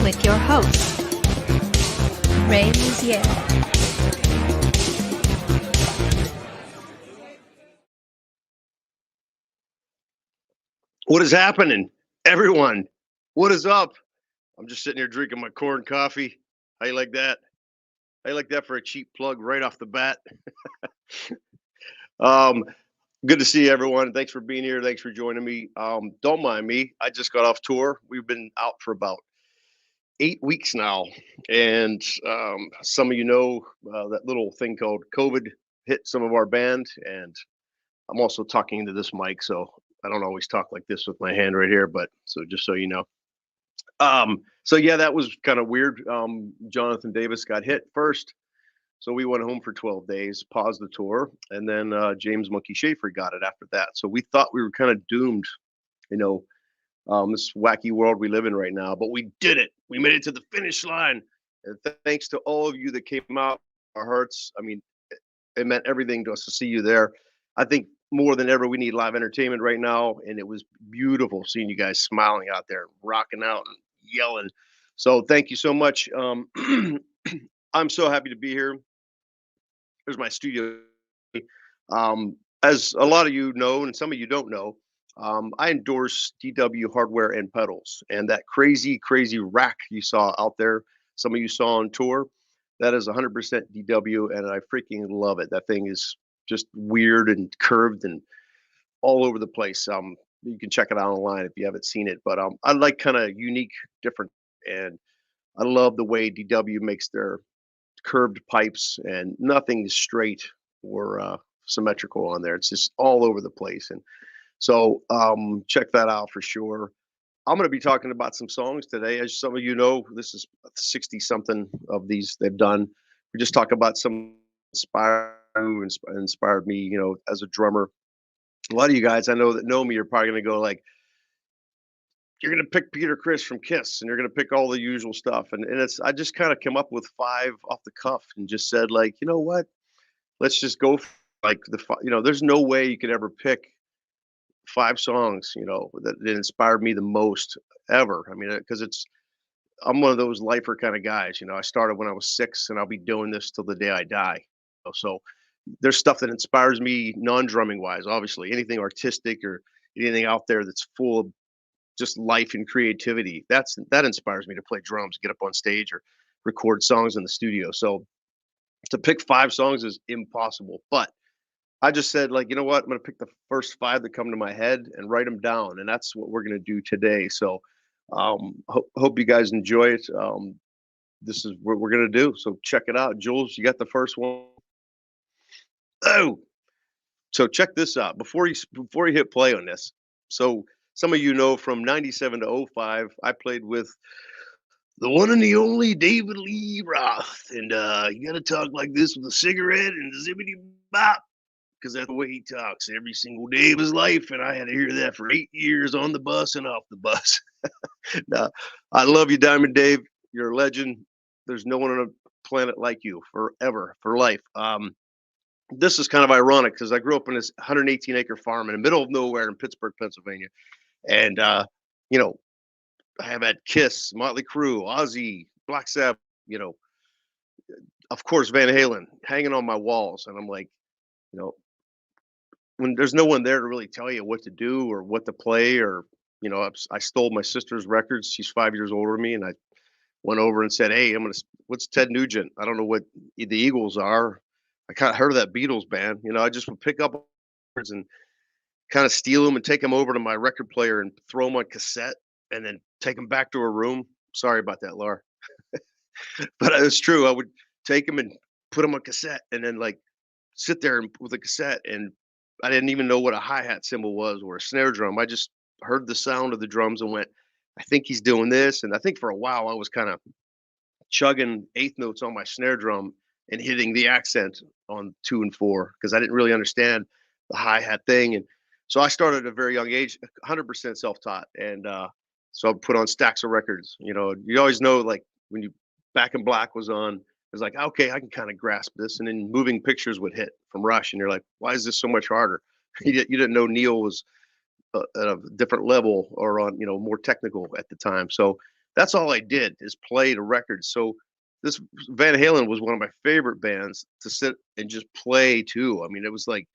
with your host, Luzier. What is happening, everyone? What is up? I'm just sitting here drinking my KoRn coffee. How you like that? How you like that for a cheap plug right off the bat? Good to see everyone. Thanks for being here. Thanks for joining me. Don't mind me. I just got off tour. We've been out for about 8 weeks now, and some of you know that little thing called COVID hit some of our band, and I'm also talking into this mic, so I don't always talk like this with my hand right here, but so just so you know. So yeah, that was kind of weird. Jonathan Davis got hit first, so we went home for 12 days, paused the tour, and then James Monkey Schaefer got it after that. So we thought we were kind of doomed, you know, this wacky world we live in right now, but we did it. We made it to the finish line, and thanks to all of you that came out, our hearts. I mean, it meant everything to us to see you there. I think more than ever, we need live entertainment right now, and it was beautiful seeing you guys smiling out there, rocking out and yelling. So thank you so much. I'm so happy to be here. Here's my studio. As a lot of you know, and some of you don't know, I endorse DW hardware and pedals, and that crazy rack you saw out there, some of you saw on tour, that is 100% DW, and I freaking love it. That thing is just weird and curved and all over the place. You can check it out online if you haven't seen it, but I like kind of unique, different, and I love the way DW makes their curved pipes, and nothing is straight or symmetrical on there. It's just all over the place, and so check that out for sure. I'm going to be talking about some songs today. As some of you know, this is 60 something of these they've done. We just talk about some inspired me, you know, as a drummer. A lot of you guys I know that know me are probably going to go like, you're going to pick Peter Criss from Kiss, and you're going to pick all the usual stuff. And it's, I just kind of came up with 5 off the cuff and just said, like, you know what, let's just go for, like, you know, there's no way you could ever pick 5 songs, you know, that inspired me the most ever. I mean, because I'm one of those lifer kind of guys. You know, I started when I was 6, and I'll be doing this till the day I die. So there's stuff that inspires me non-drumming wise, obviously. Anything artistic or anything out there that's full of just life and creativity, that inspires me to play drums, get up on stage, or record songs in the studio. So to pick 5 songs is impossible, but I just said, like, you know what, I'm going to pick the first 5 that come to my head and write them down, and that's what we're going to do today. So hope you guys enjoy it. This is what we're going to do, so check it out. Jules, you got the first one? Oh, so check this out before you hit play on this. So some of you know from 97 to 05, I played with the one and the only David Lee Roth, and you got to talk like this with a cigarette and zippity bop, because that's the way he talks every single day of his life. And I had to hear that for 8 years on the bus and off the bus. Now, I love you, Diamond Dave. You're a legend. There's no one on a planet like you, forever, for life. This is kind of ironic because I grew up in this 118-acre farm in the middle of nowhere in Pittsburgh, Pennsylvania. And, you know, I have had Kiss, Motley Crue, Ozzy, Black Sabbath, you know, of course, Van Halen hanging on my walls. And I'm like, you know, when there's no one there to really tell you what to do or what to play, or, you know, I stole my sister's records. She's 5 years older than me. And I went over and said, hey, what's Ted Nugent? I don't know what the Eagles are. I kind of heard of that Beatles band. You know, I just would pick up records and kind of steal them and take them over to my record player and throw them on cassette and then take them back to her room. Sorry about that, Laura. But it's true. I would take them and put them on cassette and then, like, sit there with a cassette, and I didn't even know what a hi-hat cymbal was or a snare drum. I just heard the sound of the drums and went, I think he's doing this. And I think for a while I was kind of chugging eighth notes on my snare drum and hitting the accent on 2 and 4 because I didn't really understand the hi-hat thing. And so I started at a very young age, 100% self-taught. And so I put on stacks of records. You know, you always know, like, when Back in Black was on, it's like, okay, I can kind of grasp this. And then Moving Pictures would hit from Rush, and you're like, why is this so much harder? You didn't know Neil was at a different level or on, you know, more technical at the time. So That's all I did is play the records. So this Van Halen was one of my favorite bands to sit and just play to. I mean, it was like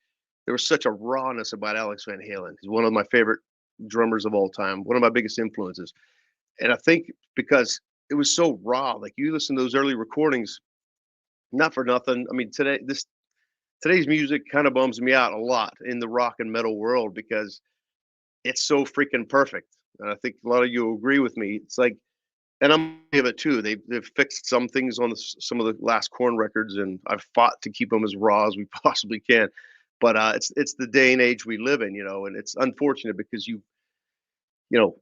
there was such a rawness about Alex Van Halen. He's one of my favorite drummers of all time, one of my biggest influences. And I think because it was so raw, like you listen to those early recordings, not for nothing. I mean, today's music kind of bums me out a lot in the rock and metal world because it's so freaking perfect. And I think a lot of you agree with me. It's like, and I'm give it too. They've fixed some things on some of the last KoRn records, and I've fought to keep them as raw as we possibly can. But it's the day and age we live in, and it's unfortunate because you know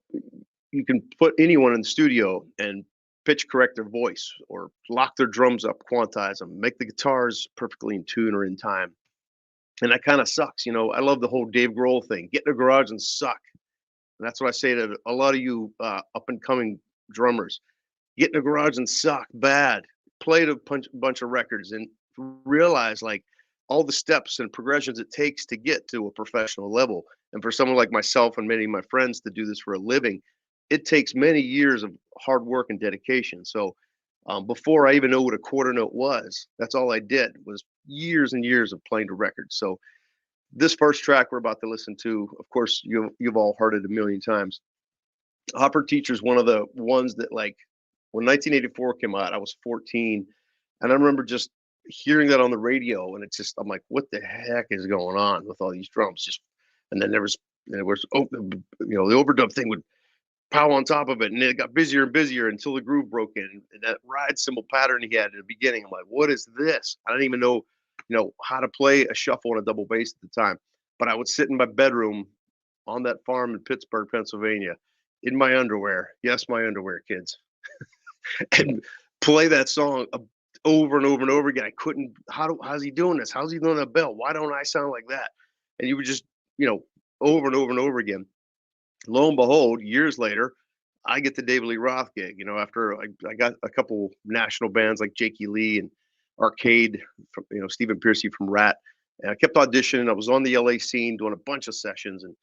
you can put anyone in the studio and pitch correct their voice or lock their drums up, quantize them, make the guitars perfectly in tune or in time, and that kind of sucks. I love the whole Dave Grohl thing. Get in the garage and suck. And that's what I say to a lot of you up and coming drummers. Get in the garage and suck bad. Play a bunch of records and realize like all the steps and progressions it takes to get to a professional level. And for someone like myself and many of my friends to do this for a living, it takes many years of hard work and dedication. So before I even know what a quarter note was, that's all I did was years and years of playing the records. So this first track we're about to listen to, of course, you've all heard it a million times. Opera Teacher is one of the ones that, like, when 1984 came out, I was 14, and I remember just hearing that on the radio, and I'm like, what the heck is going on with all these drums? And then there was the overdub thing would pow on top of it, and it got busier and busier until the groove broke in. And that ride cymbal pattern he had in the beginning, I'm like, what is this? I didn't even know, how to play a shuffle and a double bass at the time. But I would sit in my bedroom on that farm in Pittsburgh, Pennsylvania, in my underwear. Yes, my underwear, kids. And play that song over and over and over again. I couldn't. How's he doing this? How's he doing that bell? Why don't I sound like that? And you would just, over and over and over again. Lo and behold, years later, I get the David Lee Roth gig. After I got a couple national bands like Jakey Lee and Arcade, from, Stephen Pearcy from Rat, and I kept auditioning. I was on the LA scene doing a bunch of sessions and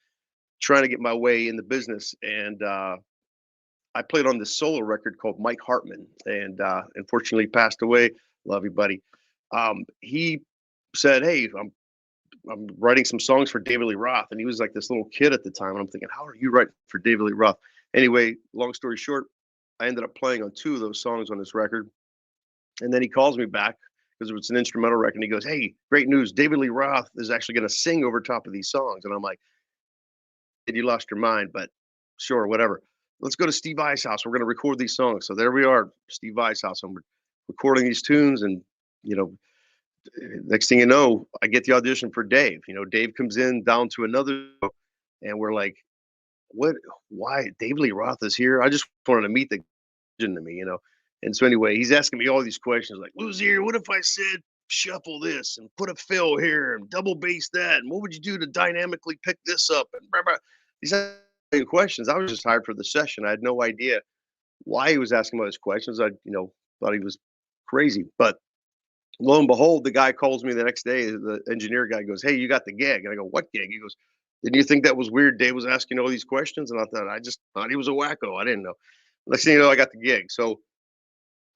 trying to get my way in the business. And I played on this solo record called Mike Hartman, and unfortunately passed away. Love you, buddy. He said, "Hey, I'm writing some songs for David Lee Roth," and he was like this little kid at the time. And I'm thinking, how are you writing for David Lee Roth? Anyway, long story short, I ended up playing on 2 of those songs on this record. And then he calls me back because it was an instrumental record. And he goes, "Hey, great news. David Lee Roth is actually going to sing over top of these songs." And I'm like, "You lost your mind, but sure, whatever. Let's go to Steve Vai's house. We're going to record these songs." So there we are, Steve Vai's house. I'm recording these tunes, and next thing you know, I get the audition for Dave. Dave comes in down to another, and we're like, "What? Why? David Lee Roth is here? I just wanted to meet the to me, And so anyway, he's asking me all these questions like, "Luzier, what if I said shuffle this and put a fill here and double bass that? And what would you do to dynamically pick this up?" And blah, blah. He's asking questions. I was just hired for the session. I had no idea why he was asking all these questions. I, thought he was crazy. But lo and behold, the guy calls me the next day. The engineer guy goes, "Hey, you got the gig." And I go, "What gig?" He goes, "Didn't you think that was weird? Dave was asking all these questions." And I just thought he was a wacko. I didn't know. Next thing you know, I got the gig. So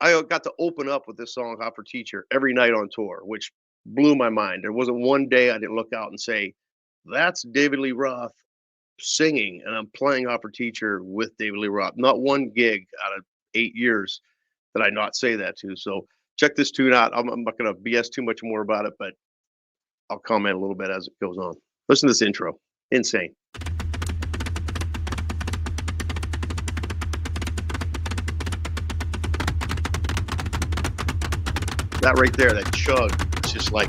I got to open up with this song, Opera Teacher, every night on tour, which blew my mind. There wasn't one day I didn't look out and say, that's David Lee Roth singing, and I'm playing Opera Teacher with David Lee Roth. Not one gig out of 8 years did I not say that to. So check this tune out. I'm not going to BS too much more about it, but I'll comment a little bit as it goes on. Listen to this intro. Insane. That right there, that chug, it's just like,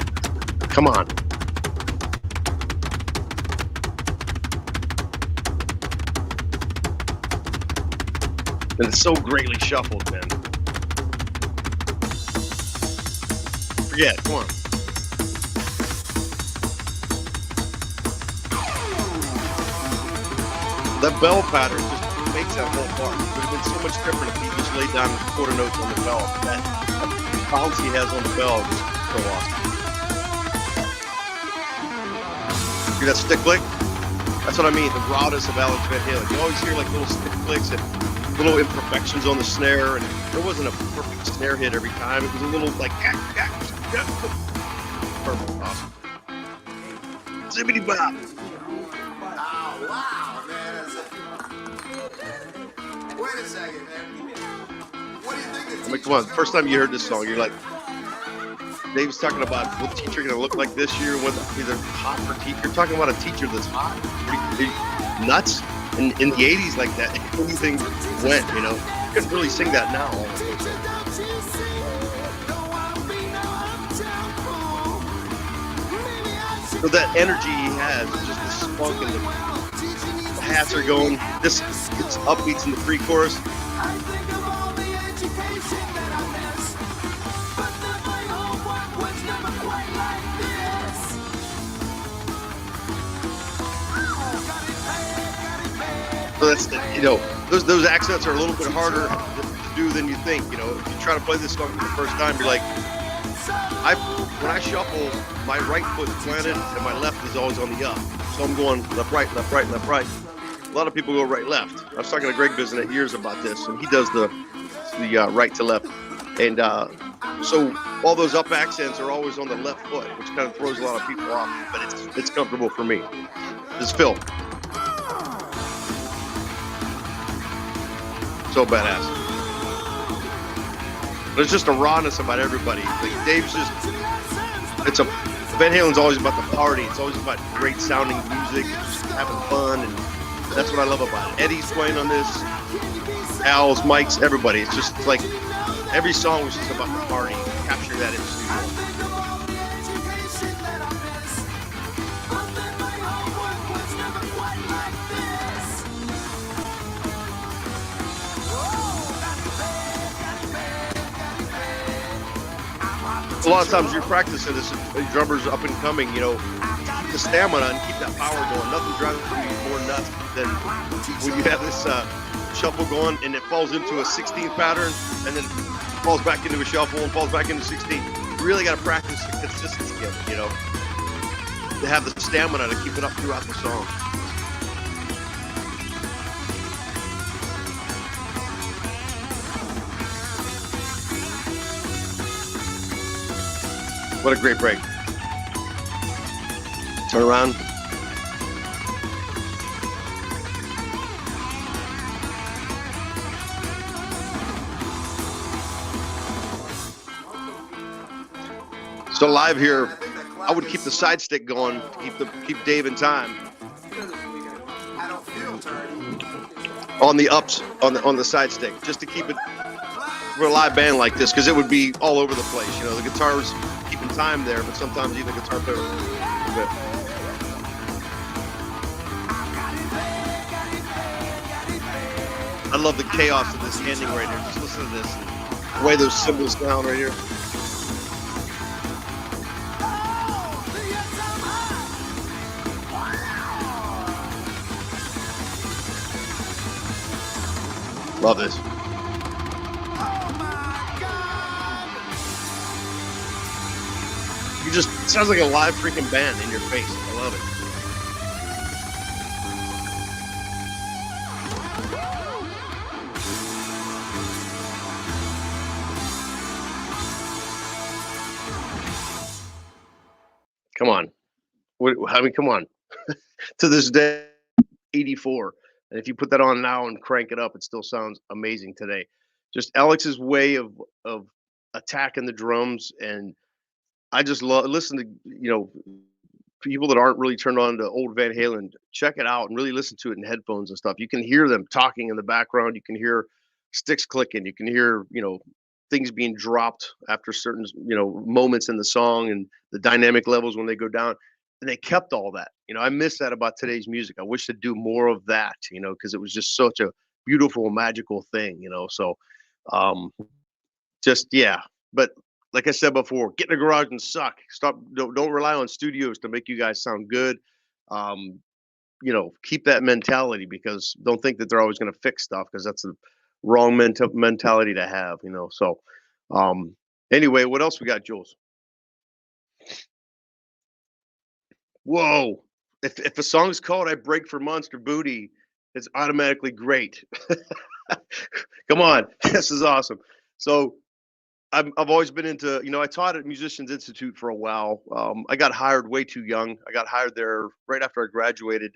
come on. And it's so greatly shuffled, man. Forget it, come on. That bell pattern just makes that whole part. It would have been so much different if he just laid down quarter notes on the bell. That bounce he has on the bell is so awesome. Hear that stick lick? That's what I mean. The rawness of Alex Van Halen. You always hear like little stick clicks and little imperfections on the snare, and there wasn't a perfect snare hit every time. It was a little like perfect, awesome. Zippity bop. Oh, wow, man. Wait a second, man. What do you think? I mean, come on. First time you heard this song, you're like, Dave's talking about what teacher going to look like this year, whether either hot for teacher. You're talking about a teacher that's hot. Are you nuts? In the 80s, like that, anything went, you know. You couldn't really sing that now. So that energy he has, just the spunk and the hats are going. This gets upbeats in the pre-chorus. So that's, you know, those accents are a little bit harder to do than you think. You know, if you try to play this song for the first time, you're like, when I shuffle, my right foot's planted and my left is always on the up. So I'm going left, right, left, right, left, right. A lot of people go right, left. I was talking to Greg Bisonet years about this, and he does the right to left. And so all those up accents are always on the left foot, which kind of throws a lot of people off, but it's comfortable for me. This is Phil. So badass. There's just a rawness about everybody. Like Dave's just, Van Halen's always about the party. It's always about great sounding music, just having fun, and that's what I love about it. Eddie's playing on this, Al's, Mike's, everybody. It's just like every song was just about the party. Capture that in the studio. A lot of times you're practicing this, drummers up and coming, you know, keep the stamina and keep that power going. Nothing drives you more nuts than when you have this shuffle going and it falls into a 16th pattern and then falls back into a shuffle and falls back into 16. You really got to practice the consistency of it, you know, to have the stamina to keep it up throughout the song. What a great break. Turn around. So live here, I would keep the side stick going to keep Dave in time. On the ups, on the side stick, just to keep it for a live band like this, because it would be all over the place. You know, the guitars keeping time there, but sometimes even the guitar player. I love the chaos of this ending right here. Just listen to this, the way those cymbals sound right here. Love this. You just, it sounds like a live freaking band in your face. I love it. Come on. I mean, come on. To this day, 84. And if you put that on now and crank it up, it still sounds amazing today. Just Alex's way of attacking the drums, and I just listen to, you know, people that aren't really turned on to old Van Halen. Check it out and really listen to it in headphones and stuff. You can hear them talking in the background. You can hear sticks clicking. You can hear, you know, things being dropped after certain, you know, moments in the song and the dynamic levels when they go down. And they kept all that. You know, I miss that about today's music. I wish they'd do more of that, you know, because it was just such a beautiful, magical thing, you know. So just, yeah. But like I said before, get in the garage and suck. Stop. Don't rely on studios to make you guys sound good. You know, keep that mentality, because don't think that they're always going to fix stuff, because that's the wrong mentality to have, you know. So anyway, what else we got, Jules? Whoa. if a song is called "I Break for Monster Booty," it's automatically great. Come on, this is awesome. So I've always been into, I taught at Musicians Institute for a while. I got hired way too young. I got hired there right after I graduated,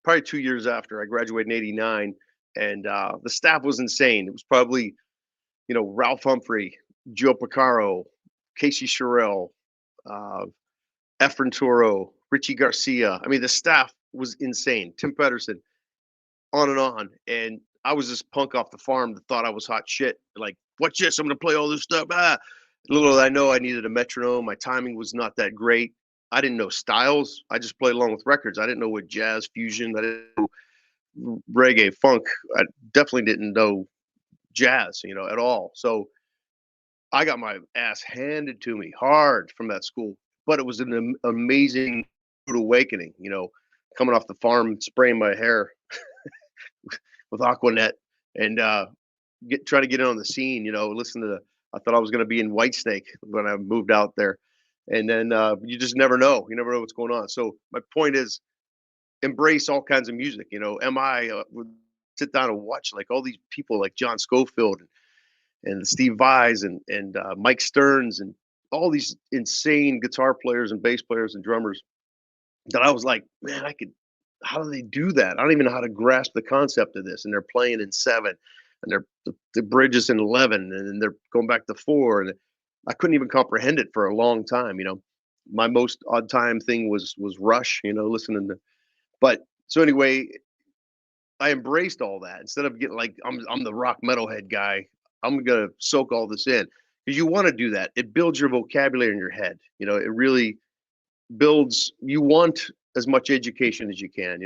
probably 2 years after I graduated in '89, and the staff was insane. It was probably, Ralph Humphrey, Joe Porcaro, Casey Sherrill, uh, Efren Toro, Richie Garcia. I mean, the staff was insane. Tim Pedersen, on and on. And I was this punk off the farm that thought I was hot shit. Like, watch this, I'm gonna play all this stuff. Little did I know I needed a metronome. My timing was not that great. I didn't know styles. I just played along with records. I didn't know what jazz, fusion, I didn't know reggae, funk. I definitely didn't know jazz, at all. So I got my ass handed to me hard from that school. But it was an amazing rude awakening, coming off the farm, spraying my hair with Aquanet and try to get in on the scene, listen to I thought I was going to be in Whitesnake when I moved out there. And then you just never know. You never know what's going on. So my point is embrace all kinds of music. MI would sit down and watch like all these people like John Scofield and Steve Vais and Mike Stearns and all these insane guitar players and bass players and drummers that I was like, man, how do they do that? I don't even know how to grasp the concept of this. And they're playing in 7 and the bridge is in 11 and then they're going back to 4. And I couldn't even comprehend it for a long time. My most odd time thing was Rush, listening to, but so anyway, I embraced all that instead of getting like, I'm the rock metalhead guy. I'm going to soak all this in because you want to do that. It builds your vocabulary in your head. It really builds, you want as much education as you can.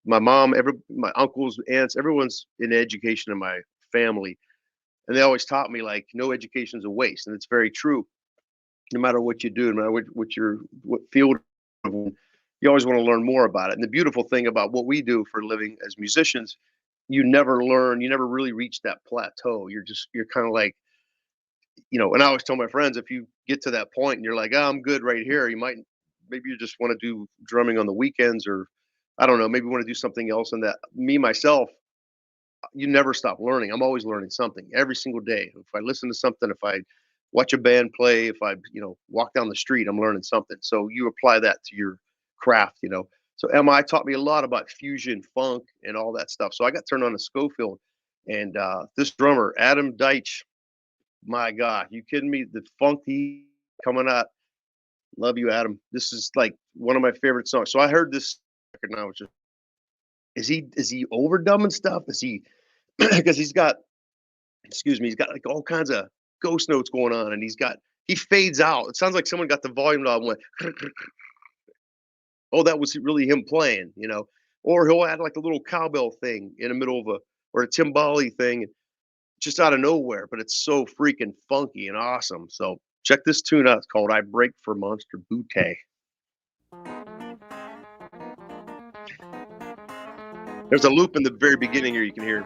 My mom, my uncles, aunts, everyone's in education in my family. And they always taught me like, no education is a waste. And it's very true. No matter what you do, no matter what field, you always want to learn more about it. And the beautiful thing about what we do for a living as musicians, you never really reach that plateau. You're kind of like, and I always tell my friends, if you get to that point and you're like, oh, I'm good right here, maybe you just want to do drumming on the weekends, or I don't know, maybe want to do something else. And that myself, you never stop learning. I'm always learning something every single day. If I listen to something, if I watch a band play, if I, walk down the street, I'm learning something. So you apply that to your craft, So MI taught me a lot about fusion, funk, and all that stuff. So I got turned on to Scofield, and this drummer, Adam Deitch, my God, you kidding me? The funk he coming out. Love you, Adam. This is like one of my favorite songs. So I heard this record and I was just, is he overdumbing stuff? Is he, because he's got like all kinds of ghost notes going on, and he fades out. It sounds like someone got the volume knob and went, oh, that was really him playing, or he'll add like a little cowbell thing in the middle of or a timbali thing just out of nowhere, but it's so freaking funky and awesome. So check this tune out. It's called I Break for Monster Booty. There's a loop in the very beginning here you can hear.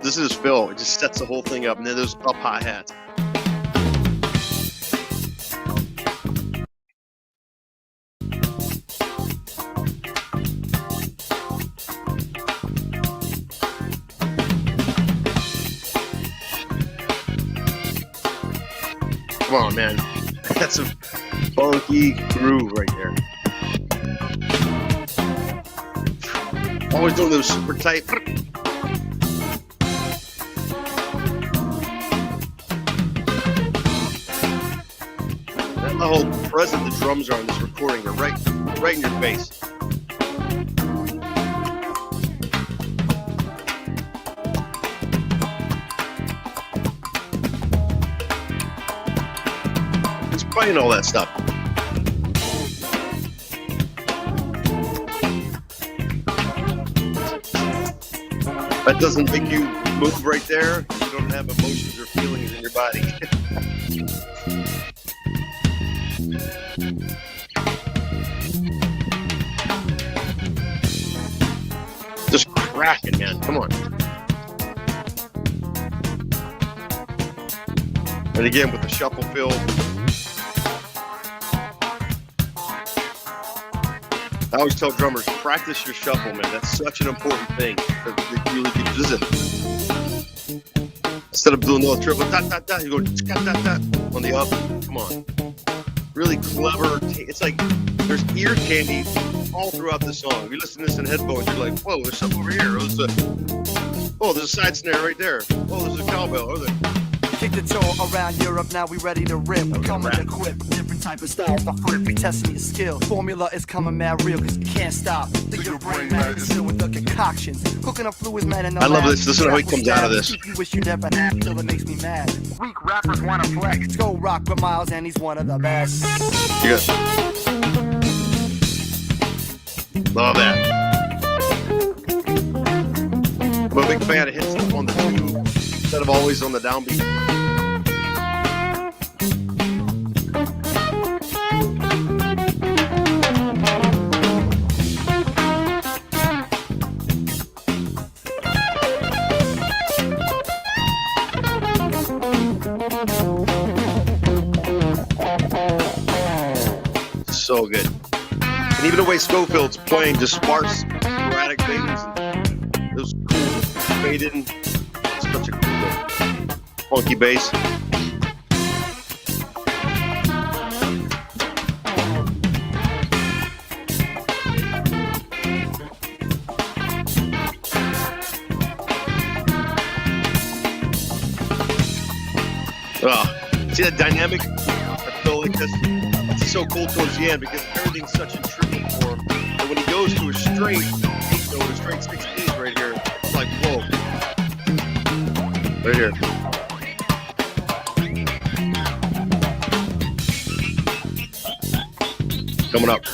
This is Phil. It just sets the whole thing up, and then there's up hi-hats. Come on, man. That's a funky groove right there. Always doing those super tight. How present the drums are on this recording. They're right in your face. It's playing all that stuff. That doesn't make you move right there. You don't have emotions or feelings in your body. Just cracking, man. Come on. And again, with the shuffle fill. I always tell drummers, practice your shuffle, man. That's such an important thing. Instead of doing the triple dot dot dot, you go dot dot dot on the up. Come on, really clever. It's like there's ear candy all throughout the song. If you listen to this in headphones, you're like, whoa, there's something over here. Oh, there's a side snare right there. Oh, there's a cowbell. Or there. Kick the toe around Europe, now we ready to rip. Coming equipped, different type of styles for flip. We testing your skill. Formula is coming mad real, cause you can't stop. Think your brain mad still with the concoctions. Cooking up fluids, man, in the I love this. Listen to how he comes out of this. You wish you never had till it makes me mad. Weak rappers wanna flex. Go rock with Miles, and he's one of the best. Yes. Love that. I'm a big fan of hitting stuff on the tube instead of always on the downbeat. So good. And even the way Schofield's playing just sparse, sporadic things. And those cool fade in. Such a cool, funky bass. See that dynamic? I feel like it's so cool towards the end because everything's such intriguing for him. And when he goes to a straight, so a straight 16s right here, it's like, whoa. Right here. Coming up.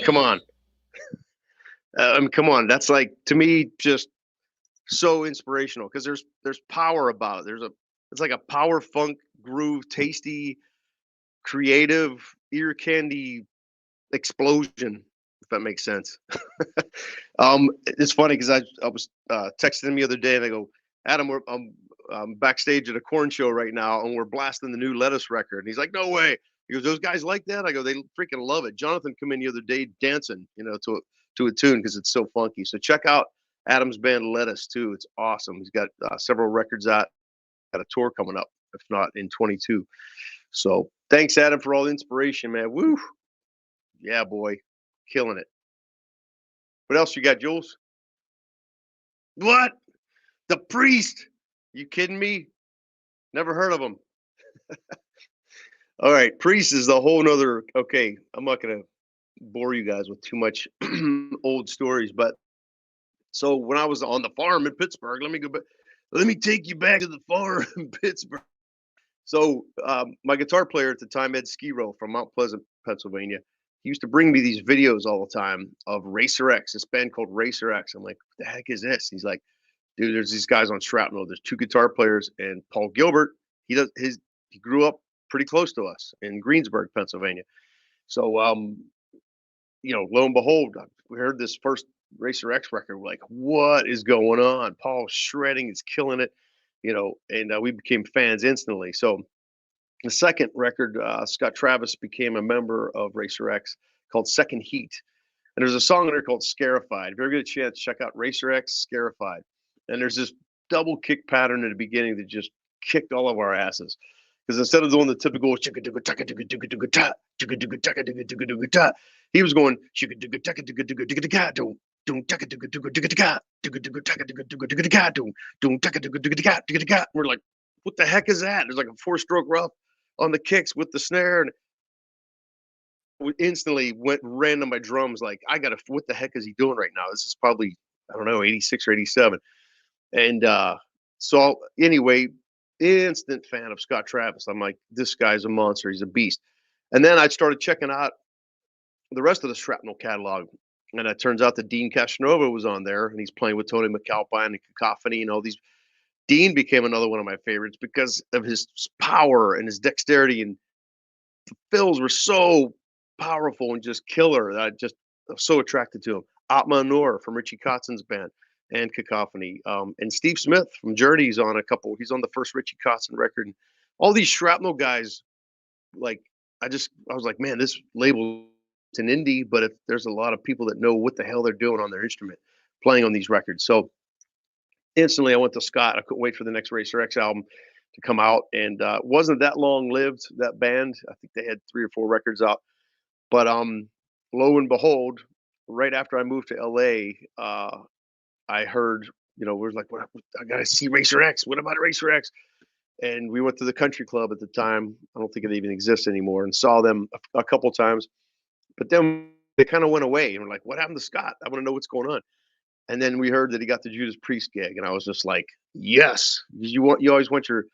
Come on. Come on. That's like, to me, just so inspirational because there's power about it. It's like a power funk groove, tasty, creative, ear candy explosion, if that makes sense. It's funny because I was texting him the other day and I go, Adam, I'm backstage at a KoRn show right now and we're blasting the new Lettuce record. And he's like, no way. He goes, those guys like that? I go, they freaking love it. Jonathan come in the other day dancing, to a tune because it's so funky. So check out Adam's band Lettuce too. It's awesome. He's got several records out, got a tour coming up, if not in 22. So thanks, Adam, for all the inspiration, man. Woo. Yeah, boy. Killing it. What else you got, Jules? What? The Priest? You kidding me? Never heard of him. All right, Priest is the whole nother. Okay, I'm not gonna bore you guys with too much old stories, but so when I was on the farm in Pittsburgh, let me take you back to the farm in Pittsburgh. So my guitar player at the time, Ed Skiro from Mount Pleasant, Pennsylvania, he used to bring me these videos all the time of Racer X, this band called Racer X. I'm like, what the heck is this? He's like, dude, there's these guys on Shrapnel. There's two guitar players, and Paul Gilbert, he grew up pretty close to us in Greensburg, Pennsylvania. So, lo and behold, we heard this first Racer X record. We're like, what is going on? Paul's shredding, he's killing it, and we became fans instantly. So the second record, Scott Travis became a member of Racer X called Second Heat. And there's a song in there called Scarified. If you ever get a chance, check out Racer X Scarified. And there's this double kick pattern in the beginning that just kicked all of our asses. Because instead of doing the typical he was going we're like, what the heck is that? There's like a 4-stroke rough on the kicks with the snare, and we instantly ran to my drums like, what the heck is he doing right now? This is probably, I don't know, 86 or 87. And so anyway, instant fan of Scott Travis. I'm like, this guy's a monster. He's a beast. And then I started checking out the rest of the Shrapnel catalog. And it turns out that Dean Casanova was on there, and he's playing with Tony McAlpine and Cacophony and all these. Dean became another one of my favorites because of his power and his dexterity, and the fills were so powerful and just killer that I was so attracted to him. Atma Noor from Richie Kotzen's band and Cacophony, and Steve Smith from Journey's on a couple. He's on the first Richie Kotzen record. And all these Shrapnel guys, like I was like, man, this label. It's an indie, but if there's a lot of people that know what the hell they're doing on their instrument playing on these records. So instantly I went to Scott. I couldn't wait for the next Racer X album to come out. And it wasn't that long lived, that band. I think they had 3 or 4 records out. But lo and behold, right after I moved to LA, I heard, we're like, what, I gotta see Racer X. What about Racer X? And we went to the country club at the time. I don't think it even exists anymore, and saw them a couple times. But then they kind of went away, and we're like, what happened to Scott? I want to know what's going on. And then we heard that he got the Judas Priest gig, and I was just like, yes. You always want your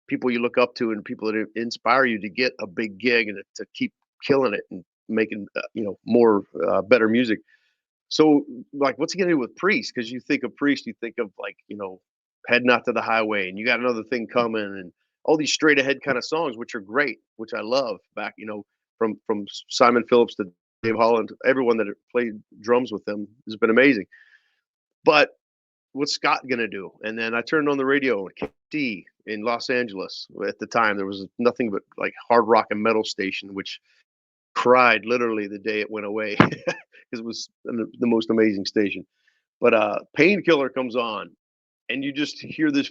people you look up to and people that inspire you to get a big gig and to keep killing it and making more better music. So like, what's he gonna do with Priest? Because you think of Priest, you think of like, Head Not to the Highway, and you got Another Thing Coming, and all these straight ahead kind of songs, which are great, which I love. Back, from Simon Phillips to Dave Holland, everyone that played drums with them has been amazing. But what's Scott gonna do? And then I turned on the radio, KT in Los Angeles. At the time, there was nothing but like hard rock and metal station, which cried literally the day it went away because it was the most amazing station. But Painkiller comes on, and you just hear this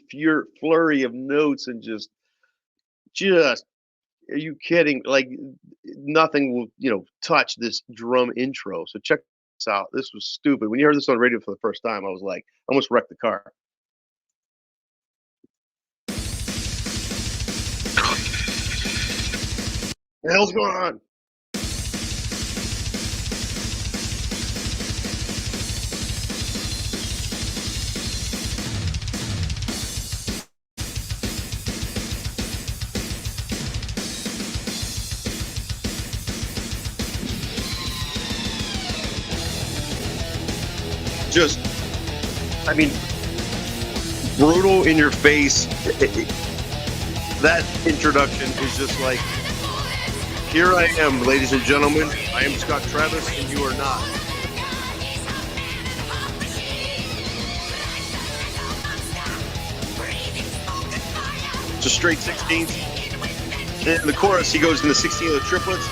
flurry of notes, and just are you kidding? Like nothing will, touch this drum intro. So check this out. This was stupid. When you heard this on radio for the first time, I was like, I almost wrecked the car. What the hell's going on? Just, brutal in your face. That introduction is just like, here I am, ladies and gentlemen. I am Scott Travis, and you are not. It's a straight 16th. And in the chorus, he goes in the 16th of the triplets.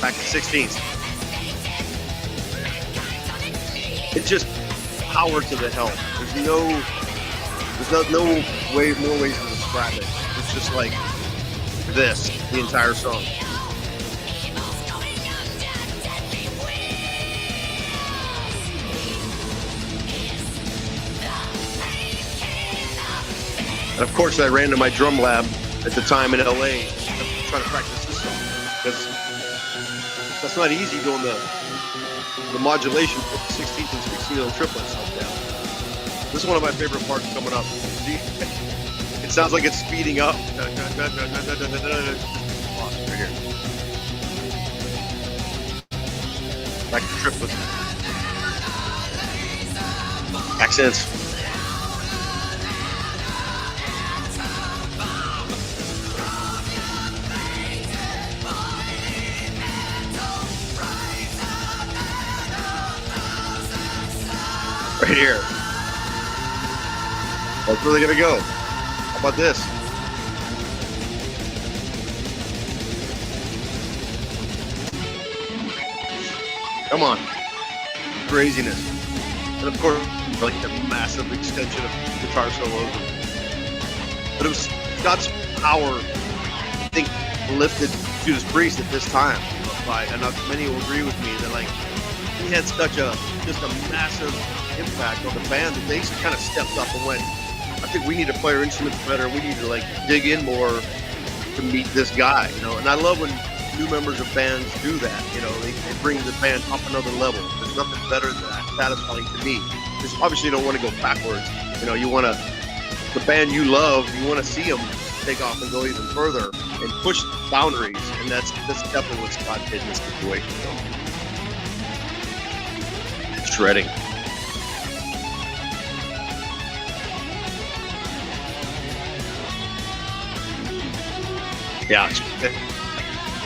Back to 16th. It's just power to the hell. There's no more ways to describe it. It's just like this, the entire song. And of course, I ran to my drum lab at the time in LA trying to practice this song, because that's not easy doing the modulation for 16th and 16th of triplets like that. This is one of my favorite parts coming up. It sounds like it's speeding up. Awesome, right here. Back to triplets. Accents. Right here. That's where they're gonna go. How about this? Come on. Craziness. And of course, like the massive extension of guitar solos. But it was Scott's power, I think, lifted Judas Priest at this time. And many will agree with me that like he had such just a massive impact on the band that they kind of stepped up and went, I think we need to play our instruments better. We need to like dig in more to meet this guy, And I love when new members of bands do that. They bring the band up another level. There's nothing better than that, satisfying to me. Because obviously you don't want to go backwards, You know, you want to, the band you love, you want to see them take off and go even further and push boundaries, and that's definitely what Scott did in this situation. Shredding. Yeah,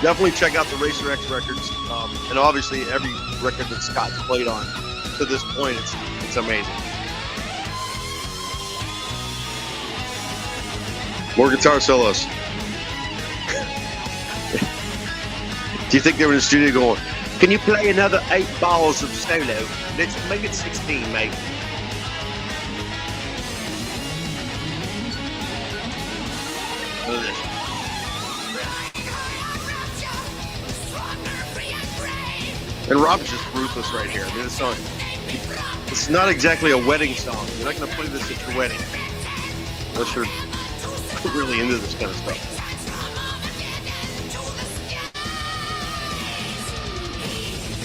definitely check out the Racer X records, and obviously every record that Scott's played on to this point, it's amazing. More guitar solos. Do you think they were in the studio going, "Can you play another 8 bars of solo? Let's make it 16, mate." Look at this. And Rob's just ruthless right here. I mean, this song, it's not exactly a wedding song. You're not going to play this at your wedding unless you're really into this kind of stuff.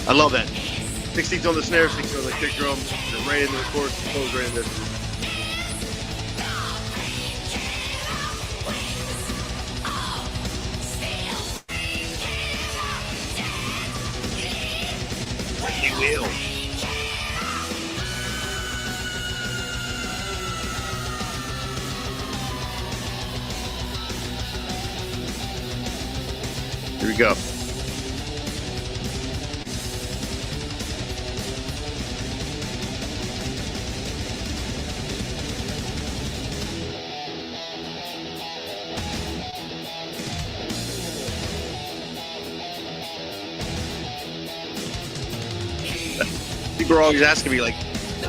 I love that. 16s on the snare, 16s on the kick drum, and right into the chorus, goes right in there. Will. Here we go. People are always asking me, like,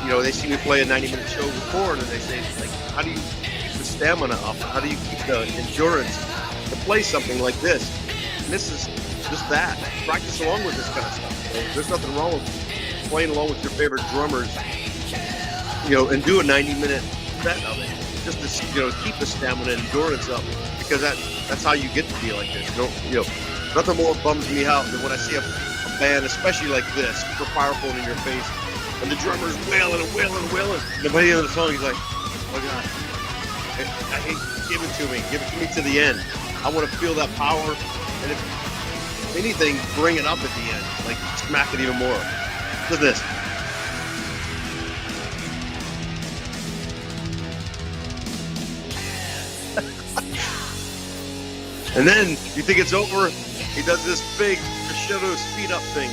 you know, they see me play a 90-minute show with KoRn, and they say, like, how do you keep the stamina up? How do you keep the endurance to play something like this? And this is just that. Practice along with this kind of stuff. There's nothing wrong with playing along with your favorite drummers, you know, and do a 90-minute set of it. Just to, you know, keep the stamina and endurance up, because that's how you get to be like this. You know, nothing more bums me out than when I see a band, especially like this, super powerful and in your face, and the drummer's wailing and wailing and wailing. And by the end of the song, he's like, "Oh God, I hate, give it to me to the end. I want to feel that power, and if anything, bring it up at the end, like smack it even more." Look at this. And then you think it's over, he does this big crescendo speed up thing.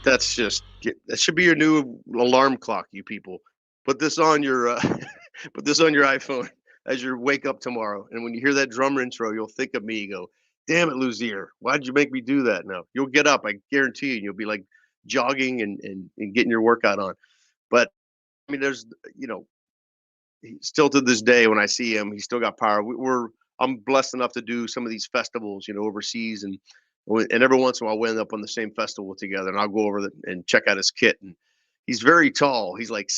That's just, that should be your new alarm clock, you people. Put this on your put this on your iPhone as you wake up tomorrow, and when you hear that drummer intro, you'll think of me. You go, "Damn it, Luzier, why did you make me do that?" Now you'll get up, I guarantee you, and you'll be like jogging and getting your workout on. But I mean, there's, you know, still to this day when I see him, he's still got power. I'm blessed enough to do some of these festivals, you know, overseas, and every once in a while we end up on the same festival together, and I'll go over and check out his kit. And he's very tall. He's like,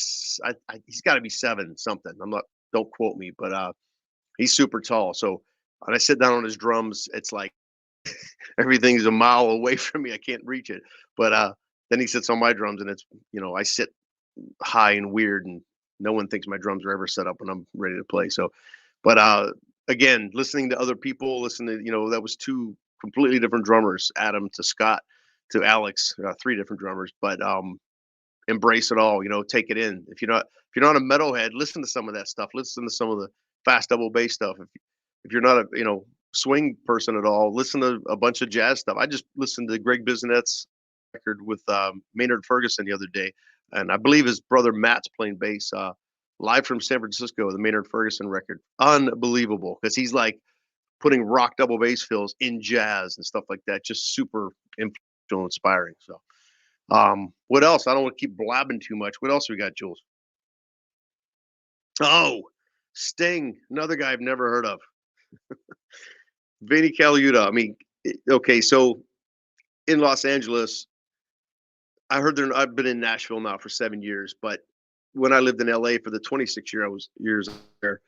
he's got to be 7 something. I'm not, don't quote me, but he's super tall. So when I sit down on his drums, it's like everything's a mile away from me. I can't reach it. But then he sits on my drums, and it's, you know, I sit high and weird, and no one thinks my drums are ever set up when I'm ready to play. So, but again, listening to other people, you know, that was 2 completely different drummers, Adam to Scott to Alex, 3 different drummers, but embrace it all, you know, take it in. If you're not a metalhead, listen to some of that stuff. Listen to some of the fast double bass stuff. If you're not a, you know, swing person at all, listen to a bunch of jazz stuff. I just listened to Greg Bissonet's record with Maynard Ferguson the other day, and I believe his brother Matt's playing bass live from San Francisco, the Maynard Ferguson record. Unbelievable, because he's like putting rock double bass fills in jazz and stuff like that. Just super inspiring. So what else? I don't want to keep blabbing too much. What else we got, Jules? Oh, Sting, another guy I've never heard of. Vinnie Colaiuta. I mean, okay, so in Los Angeles, I heard I've been in Nashville now for 7 years, but when I lived in LA for the 26 years there,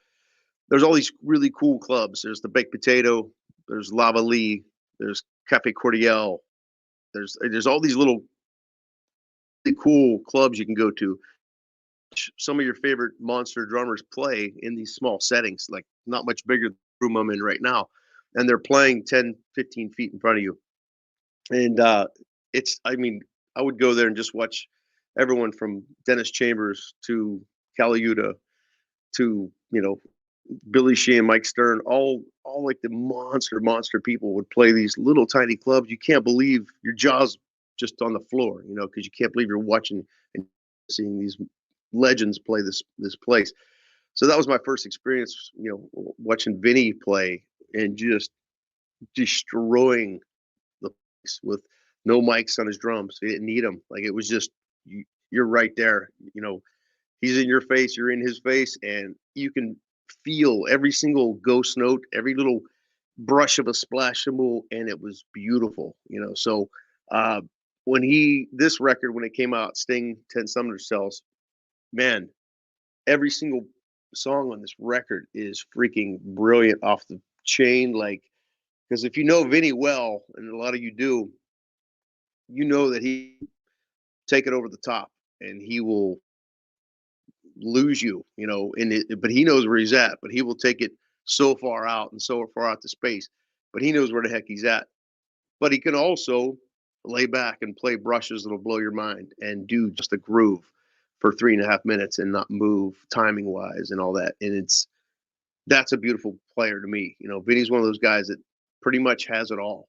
there's all these really cool clubs. There's the Baked Potato, there's Lava Lee, there's Cafe Cordial, there's all these little really cool clubs you can go to. Some of your favorite monster drummers play in these small settings, like not much bigger than the room I'm in right now, and they're playing 10, 15 feet in front of you. And I mean, I would go there and just watch everyone from Dennis Chambers to Colaiuta to, Billy Sheehan, Mike Stern, all like the monster people would play these little tiny clubs. You can't believe your jaw's just on the floor, because you can't believe you're watching and seeing these legends play this place. So that was my first experience, watching Vinnie play and just destroying the place with no mics on his drums. He didn't need them. Like, it was just, you're right there. He's in your face, you're in his face, and you can feel every single ghost note, every little brush of a splash cymbal, and it was beautiful. So this record, when it came out, Sting, 10 Summoner Cells, man, every single song on this record is freaking brilliant, off the chain. Like, because if you know Vinnie well, and a lot of you do, that he take it over the top, and he will lose you, but he knows where he's at, but he will take it so far out and so far out to space, but he knows where the heck he's at. But he can also lay back and play brushes that'll blow your mind and do just a groove for 3.5 minutes and not move timing wise and all that. And that's a beautiful player to me. Vinny's one of those guys that pretty much has it all.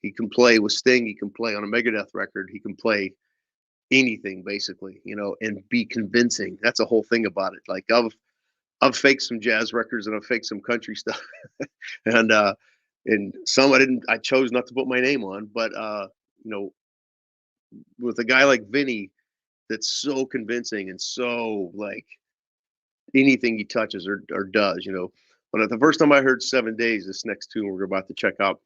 He can play with Sting, he can play on a Megadeth record, he can play anything basically, and be convincing. That's a whole thing about it. Like, I've faked some jazz records and I've faked some country stuff, and some I chose not to put my name on, but with a guy like Vinnie, that's so convincing and so like anything he touches or does, But the first time I heard 7 Days, this next tune we're about to check out,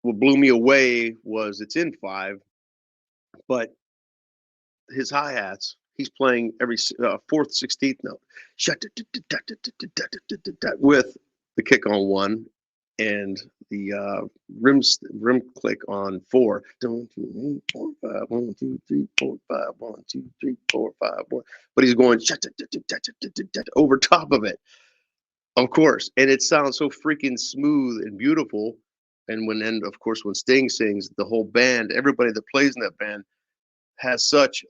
what blew me away was it's in 5, but his hi-hats, he's playing every 4th, 16th note with the kick on 1 and the rim click on 4. 1, 2, 3, 4, 5, 1, 2, 3, 4, 5, 1, 2, 3, 4, 5, 1. But he's going over top of it, of course, and it sounds so freaking smooth and beautiful. And of course, when Sting sings, the whole band, everybody that plays in that band has such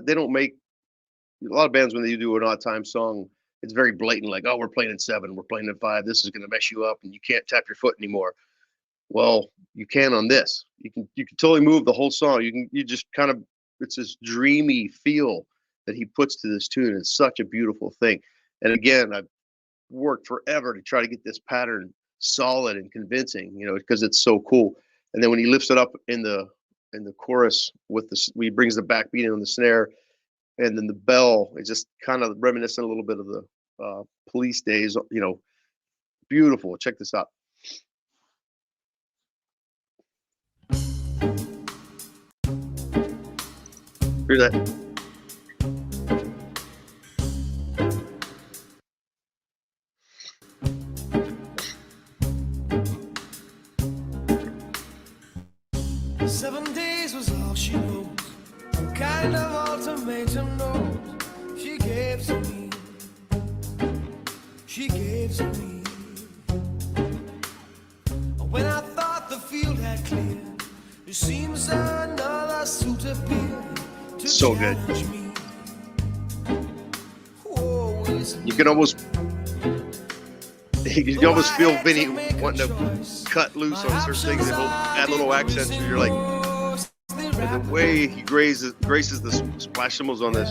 they don't make a lot of bands when they do an odd time song, it's very blatant, like, oh, we're playing in 7, we're playing in 5, this is going to mess you up and you can't tap your foot anymore. Well, you can on this. You can totally move the whole song. You just kind of, it's this dreamy feel that he puts to this tune. It's such a beautiful thing. And again, I've worked forever to try to get this pattern solid and convincing, because it's so cool. And then when he lifts it up in the chorus with he brings the backbeat in on the snare, and then the bell is just kind of reminiscent a little bit of the Police days, beautiful. Check this out. Hear that? Kind of ultimatum note she gave to me. She gave to me. When I thought the field had cleared, it seems another suit appeared to so good. Me. Oh, you can almost feel Vinnie wanting to cut loose on certain things and add little accents. So you're like, the way he graces the splash cymbals on this.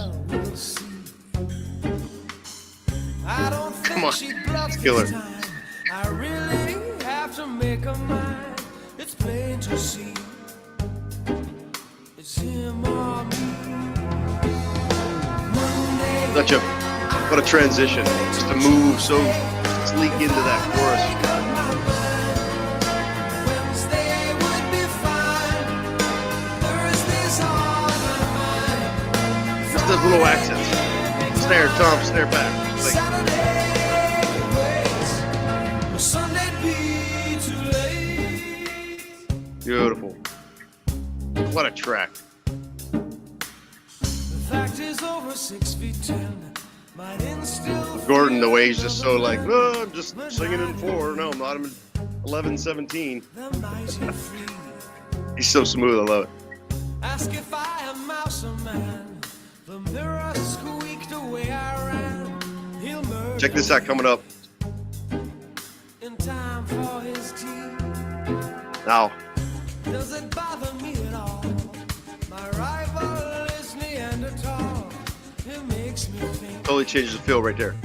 Come on, it's killer. I really have to make a mind. It's plain to see. It's him or me. What a transition. Just to move so sleek into that chorus. those little accents. Snare, tom, snare back. Like, beautiful. What a track. Gordon, the way he's just so like, oh, I'm just singing in 4. No, I'm not. I'm in 11, 17. He's so smooth. I love it. Ask if I am mouse or man. The mirror squeaked the way I ran. Check this out coming up. In time for his tea. Now. Does it bother me at all? My rival is Neanderthal. It makes me think. Totally changes the feel right there.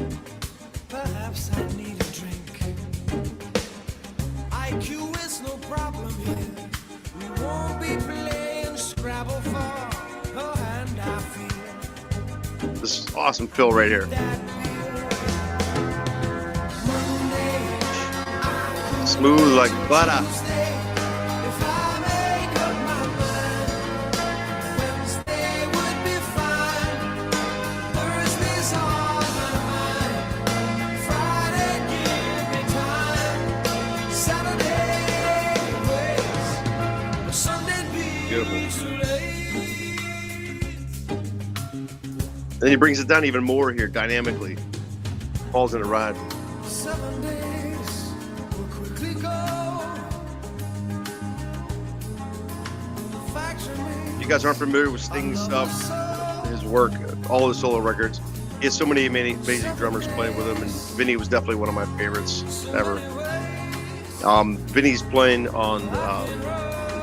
Perhaps I need a drink. IQ is no problem here. We won't be playing Scrabble for a hand I feel. This is awesome fill right here. Smooth like butter. Then he brings it down even more here, dynamically. Falls in a ride. 7 days will quickly go. If you guys aren't familiar with Sting's stuff, his work, all his solo records, he has so many amazing drummers playing with him, and Vinnie was definitely one of my favorites ever. Vinnie's playing on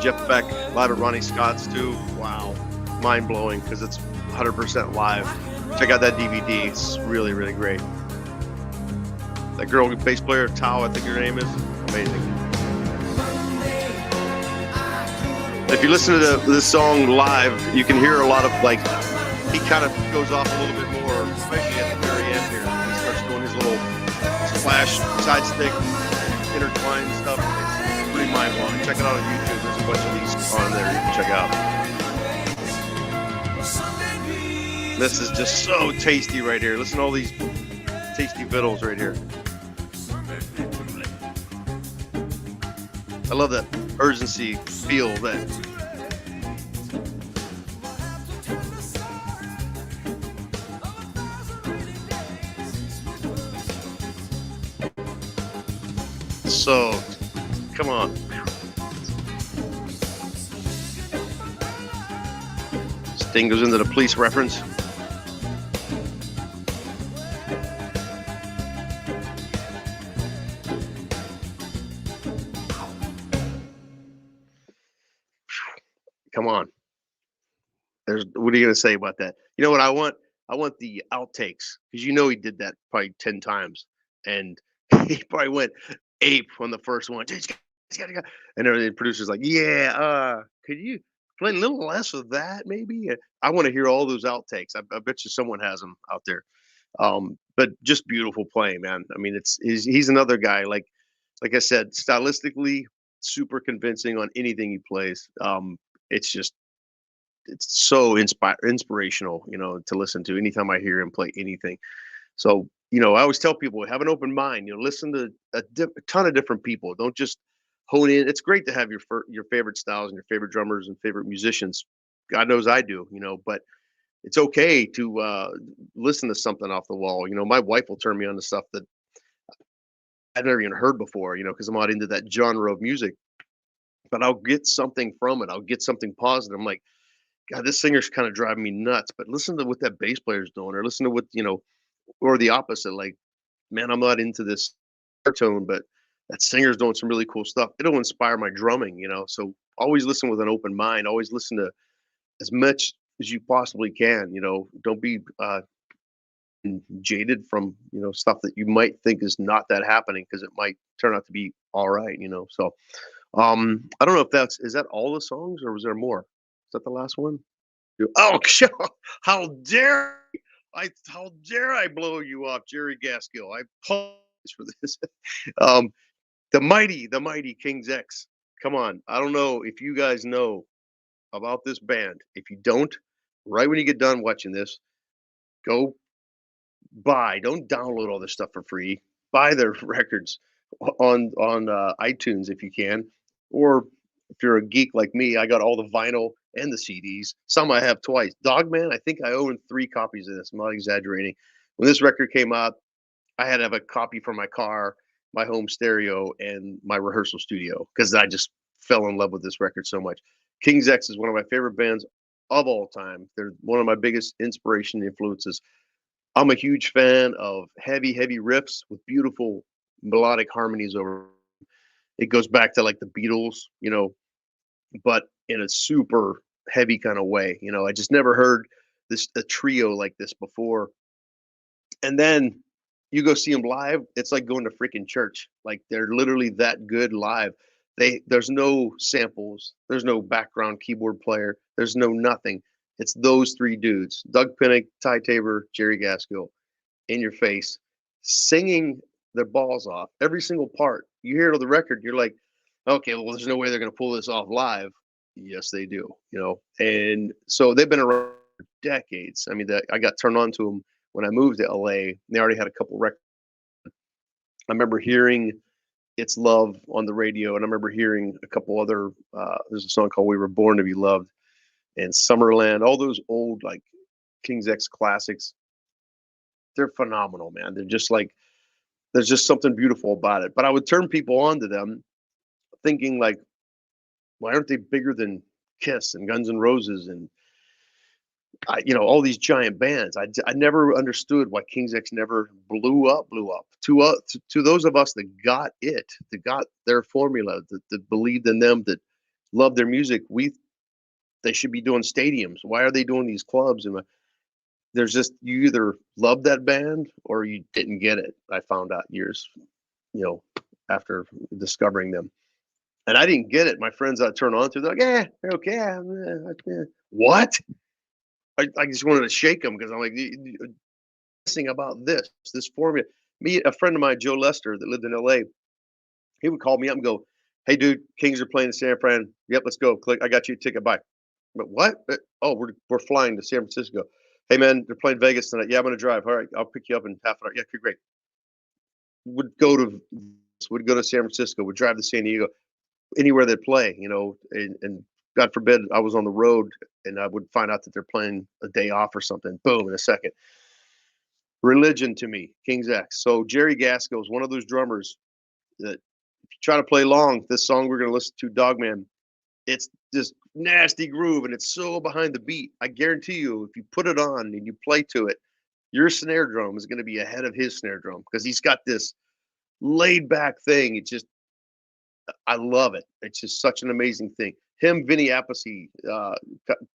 Jeff Beck, live at Ronnie Scott's too. Wow, mind-blowing, because it's 100% live. Check out that DVD. It's really, really great. That girl bass player, 𝗟𝗨𝗭, I think her name is, amazing. If you listen to this song live, you can hear a lot of, like, he kind of goes off a little bit more, especially at the very end here. He starts doing his little splash, side stick, intertwined stuff. It's pretty mind-blowing. Check it out on YouTube. There's a bunch of these on there you can check out. This is just so tasty right here. Listen to all these tasty fiddles right here. I love that urgency feel that. So, come on. Sting goes into the police reference. Come on. What are you gonna say about that? You know what I want? I want the outtakes, because you know he did that probably 10 times, and he probably went ape on the first one. And then the producer's like, "Yeah, could you play a little less of that, maybe?" I want to hear all those outtakes. I bet you someone has them out there. But just beautiful playing, man. I mean, he's another guy. Like I said, stylistically super convincing on anything he plays. It's so inspirational, to listen to anytime I hear him play anything. So, I always tell people, have an open mind, listen to a ton of different people. Don't just hone in. It's great to have your favorite styles and your favorite drummers and favorite musicians. God knows I do, but it's okay to listen to something off the wall. My wife will turn me on to stuff that I've never even heard before, because I'm not into that genre of music. But I'll get something from it. I'll get something positive. I'm like, God, this singer's kind of driving me nuts. But listen to what that bass player's doing, or listen to what, or the opposite. Like, man, I'm not into this tone, but that singer's doing some really cool stuff. It'll inspire my drumming, So always listen with an open mind. Always listen to as much as you possibly can. Don't be jaded from stuff that you might think is not that happening, because it might turn out to be all right. So. I don't know if is that all the songs, or was there more? Is that the last one? Oh, how dare I blow you off, Jerry Gaskill? I apologize for this. The mighty 𝗟𝗨𝗭𝗜𝗥. Come on, I don't know if you guys know about this band. If you don't, right when you get done watching this, go buy. Don't download all this stuff for free. Buy their records on iTunes if you can, or if you're a geek like me, I got all the vinyl and the CDs. Some I have twice. Dogman, I think I own 3 copies of this. I'm not exaggerating. When this record came out, I had to have a copy for my car, my home stereo, and my rehearsal studio because I just fell in love with this record so much. King's X is one of my favorite bands of all time. They're one of my biggest inspiration influences. I'm a huge fan of heavy, heavy riffs with beautiful melodic harmonies over. It goes back to like the Beatles, but in a super heavy kind of way. I just never heard a trio like this before. And then you go see them live, it's like going to freaking church. Like they're literally that good live. There's no samples, there's no background keyboard player, there's no nothing. It's those 3 dudes, Doug Pinnick, Ty Tabor, Jerry Gaskill, in your face, singing their balls off. Every single part. You hear it on the record, you're like, okay, well, there's no way they're going to pull this off live. Yes, they do, And so they've been around for decades. I mean, I got turned on to them when I moved to LA. They already had a couple records. I remember hearing It's Love on the radio, and I remember hearing a couple other, there's a song called We Were Born to Be Loved, and Summerland, all those old like King's X classics. They're phenomenal, man. They're just like, there's just something beautiful about it. But I would turn people on to them thinking like, why aren't they bigger than Kiss and Guns N' Roses and all these giant bands? I never understood why King's X never blew up. To those of us that got it, that got their formula, that believed in them, that loved their music, they should be doing stadiums. Why are they doing these clubs? And there's just, you either love that band or you didn't get it. I found out years, after discovering them. And I didn't get it. My friends I turned on to, they're like, yeah, they're okay. What? I just wanted to shake them because I'm like, missing about this formula. A friend of mine, Joe Lester, that lived in LA, he would call me up and go, hey, dude, Kings are playing in San Fran. Yep, let's go. Click. I got you a ticket. Bye. But what? Oh, we're flying to San Francisco. Hey, man, they're playing Vegas tonight. Yeah, I'm going to drive. All right, I'll pick you up in half an hour. Yeah, okay, great. Would go to San Francisco. Would drive to San Diego, anywhere they play, and God forbid I was on the road and I would find out that they're playing a day off or something. Boom, in a second. Religion to me, King's X. So Jerry Gaskill is one of those drummers that if you try to play long, this song we're going to listen to, Dogman, it's this nasty groove and it's so behind the beat. I guarantee you, if you put it on and you play to it, your snare drum is going to be ahead of his snare drum because he's got this laid back thing. I love it. It's just such an amazing thing. Him, Vinnie Colaiuta,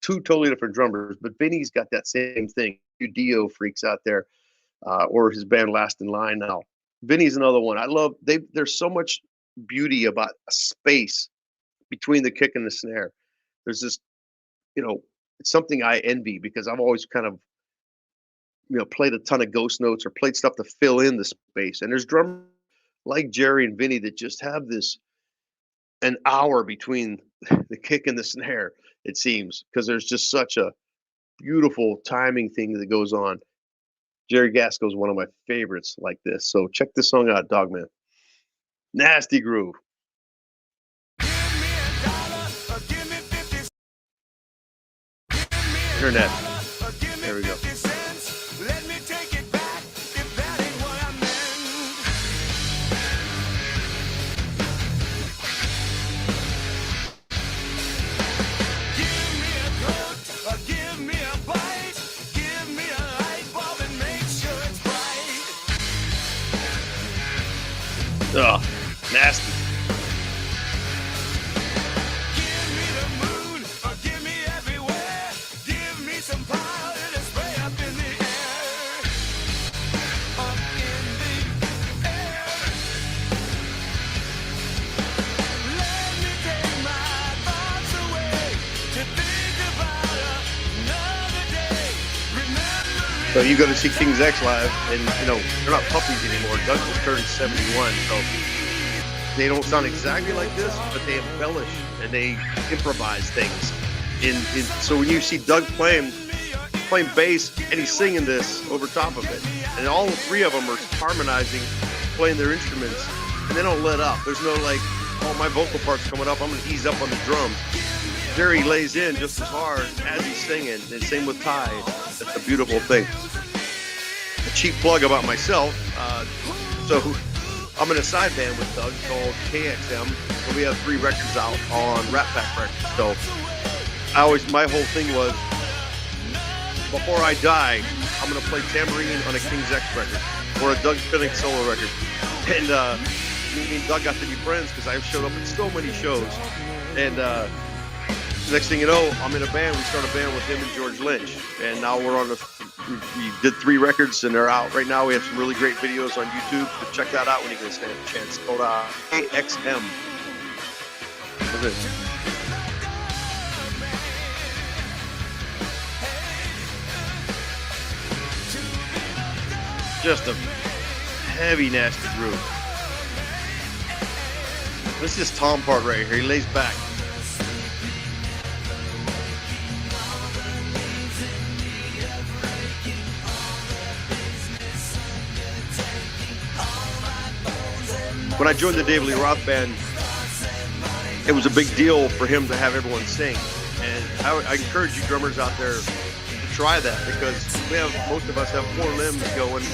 2 totally different drummers, but Vinnie's got that same thing. You Dio freaks out there, or his band Last in Line now. Vinnie's another one. I love, there's so much beauty about a space between the kick and the snare. There's this, it's something I envy because I've always kind of, played a ton of ghost notes or played stuff to fill in the space. And there's drummers like Jerry and Vinnie that just have an hour between the kick and the snare, it seems, because there's just such a beautiful timing thing that goes on. Jerry Gaskill is one of my favorites like this. So check this song out, Dogman. Nasty groove. Internet. There we go. Ugh, nasty. Give me the moon, or give me everywhere. Give me some power to spray up in the air. Up in the air. Let me take my thoughts away to think about another day. Remember. So you go to see King's X live, and they're not puppies anymore. Doug was turned 71, so they don't sound exactly like this, but they embellish and they improvise things. So when you see Doug playing, playing bass and he's singing this over top of it. And all three of them are harmonizing, playing their instruments, and they don't let up. There's no like, oh, my vocal part's coming up, I'm gonna ease up on the drums. Jerry lays in just as hard as he's singing, and same with Ty. That's a beautiful thing. A cheap plug about myself. So I'm in a side band with Doug called KXM. So we have 3 records out on Rat Pack Records. So my whole thing was, before I die, I'm gonna play tambourine on a King's X record or a Doug Pinnick solo record. And me and Doug got to be friends because I showed up at so many shows. And next thing you know, I'm in a band. We start a band with him and George Lynch, and now we're on we did 3 records and they're out right now. We have some really great videos on YouTube, so check that out when you get a chance. It's called KXM. What's it? Just a heavy, nasty groove. This is Tom part right here. He lays back. When I joined the David Lee Roth band, it was a big deal for him to have everyone sing. And I encourage you drummers out there to try that, because most of us have 4 limbs going.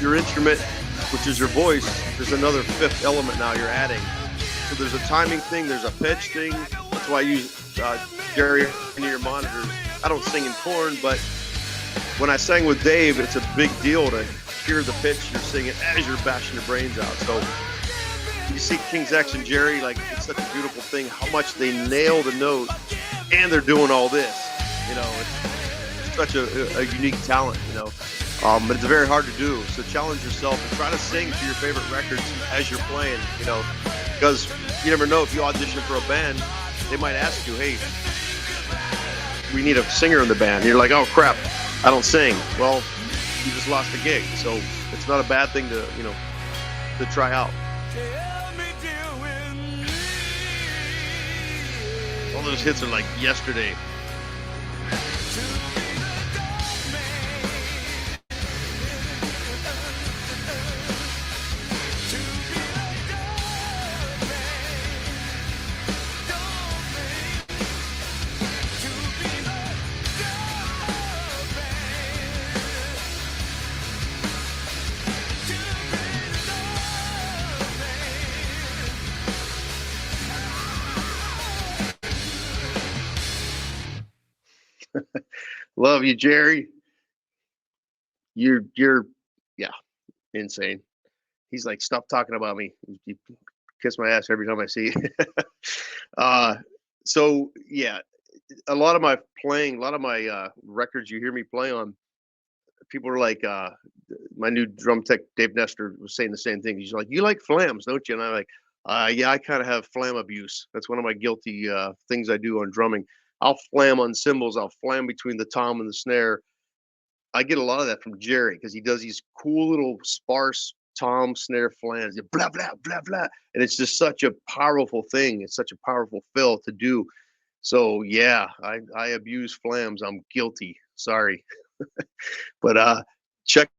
Your instrument, which is your voice, there's another 5th element now you're adding. So there's a timing thing, there's a pitch thing. That's why I use Jerry into your monitors. I don't sing in KoRn, but when I sang with Dave, it's a big deal to hear the pitch you're singing as you're bashing your brains out. So you see King's X and Jerry, like, it's such a beautiful thing how much they nail the note, and they're doing all this. You know, it's such a unique talent, you know. But it's very hard to do. So challenge yourself and try to sing to your favorite records as you're playing, you know, because you never know, if you audition for a band, they might ask you, hey, we need a singer in the band. And you're like, oh crap, I don't sing. Well, you just lost the gig. So it's not a bad thing to, you know, to try out. All those hits are like yesterday. Love you, Jerry. You're yeah, insane. He's like, stop talking about me. You kiss my ass every time I see you. So yeah, a lot of my records you hear me play on, people are like, my new drum tech Dave Nestor was saying the same thing. He's like, you like flams, don't you? And I'm like, yeah, I kind of have flam abuse. That's one of my guilty things I do on drumming. I'll flam on cymbals. I'll flam between the tom and the snare. I get a lot of that from Jerry because he does these cool little sparse tom snare flams, blah blah blah blah, and it's just such a powerful thing. It's such a powerful fill to do. So yeah, I abuse flams. I'm guilty. Sorry, but check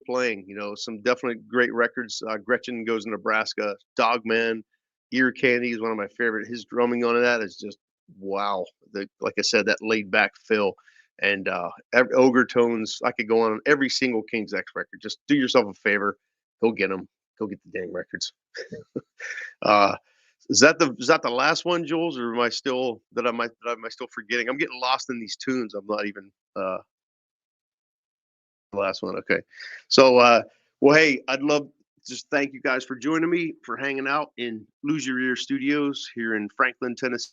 playing. You know, some definitely great records. Gretchen Goes to Nebraska, Dogman, Ear Candy is one of my favorite. His drumming on that is just wow. Like I said, that laid back fill, and Ogre Tones. I could go on every single King's X record. Just do yourself a favor, go get them. Go get the dang records. Is that the last one, Jules, or am I still still forgetting? I'm getting lost in these tunes. I'm not even the last one. Okay, so well, hey, I'd love to just thank you guys for joining me, for hanging out in Luzier Studios here in Franklin, Tennessee.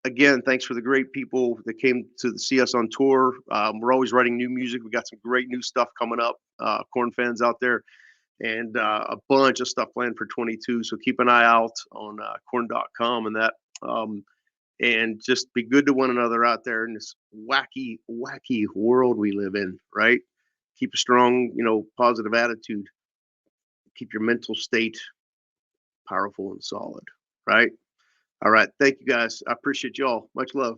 Again, thanks for the great people that came to see us on tour. We're always writing new music. We got some great new stuff coming up. KoRn fans out there, and a bunch of stuff planned for 22. So keep an eye out on KoRn.com and that. And just be good to one another out there in this wacky, wacky world we live in, right? Keep a strong, positive attitude. Keep your mental state powerful and solid, right? All right. Thank you, guys. I appreciate y'all. Much love.